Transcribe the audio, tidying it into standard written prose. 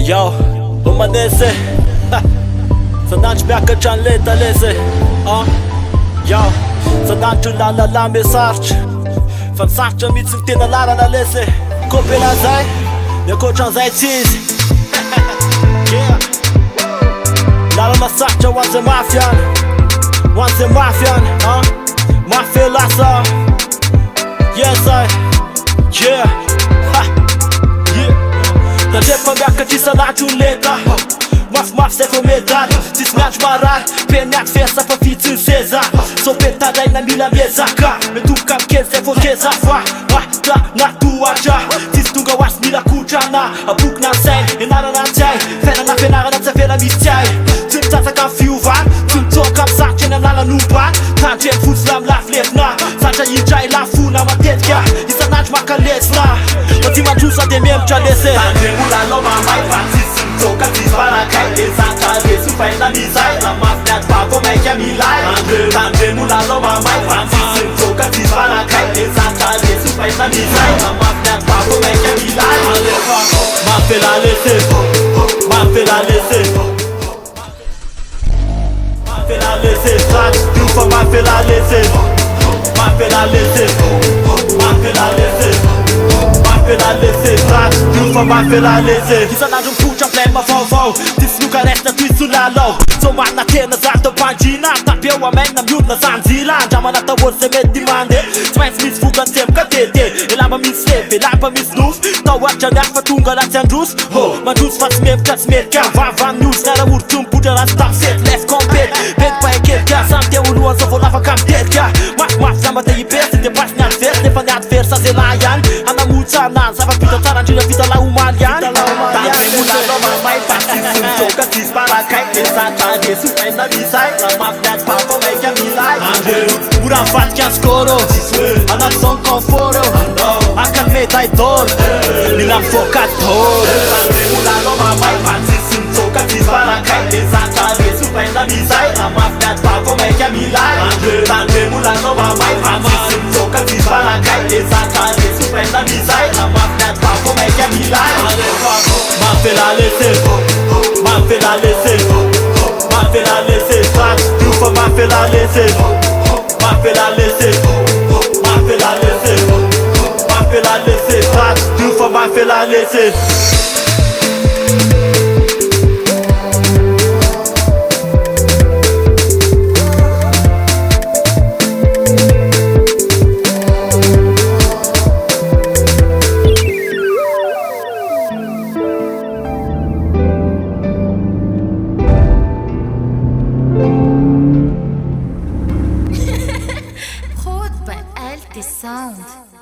Yo, umanese Sananch miakatra le talese Yo, sanancho lalala mesaritra Fa nisarotra mihitsy ny tena lalana lese Kopela zay, miakotran'izay ts'izy Yeah Lalana sarotra ho an'izay mafiany Ho an'izay mafiany Mafia lasa Yes I Yeah Tandrefa miakatra isan'andro ny leta Mafimafy zay fa medaly Tsisy miandro marary Peniaty fesa fa vitsy ny seza So petaraina mila miezaka Metoboka mikely zay vo keza fa Mahitra na tohatra Tsisy tonga ho azy mila kotrana Aboky na sainy Enarana antsay Fiainana fianarana tsy avela misy tsay Tsy mitsatsaka amin'ny fiovana Tsy mitsoka amin'ny sarotry eny amin'ny lalan'ombana Tandreny fotsy la milafilefina Zatra indray lafona matetika Isan'andro makalesina Fa tsy mandrosa de miembotra lese Tandremolano mamay fa tsisy mitsoka tsisy farakay De zatra reso faina mizay Na mafiniady bako maika milay Tandremolano mamay fa tsisy mitsoka tsisy farakay De zatra reso faina mizay Na mafiniady bako maika milay Mafela lese Mafela lese Mafela lese Io fa mafela lese Mafela lese Mafela lese Mafela lese Io fa mafela lese Isan'andro mipotra plema vaovao Tisy loka resta toy lalao So manana tena zato pandrina Tapeo amena miodina zanjila Andramana tahory zay mety mande Tsy maintsy misy vokany tsemboka tete Elamba misy leve, elamba misy nosy Tahoatra ny afa tonga ratsy androso Mandroso fa tsy membotra tsy merika Vavany ozy nara oro mipotra ratsy tamsety Lef kompety Pety pahekelika Samy te olohan sa voalafaka miterika Mafimafy zamba te hipesy De pasy niady versy Nefa niady versa zay la ihany Anamotra anazy Zava-pita tsara ndrina vita la omaly ihany Tandremolano mamay fa tsisy mitsoka tsisy farakay De zatra reso faina mizay Na mafiniady bako maika milay Mora mivatika ny skoro Anaty zone confort Akany médaille d'or Mila mivoaka dor Tandremolano mamay fa tsisy mitsoka tsisy farakay De zatra reso faina mizay Na mafiniady bako maika milay Tandremolano mamay fa tsisy mitsoka tsisy farakay De zatra reso faina mizay Na mafiniady bako maika milay Mafela lese Mafela lese Mafela lese Io fa mafela lese Mafela lese Mafela lese Mafela lese Io fa mafela lese Prod by Alt Sound.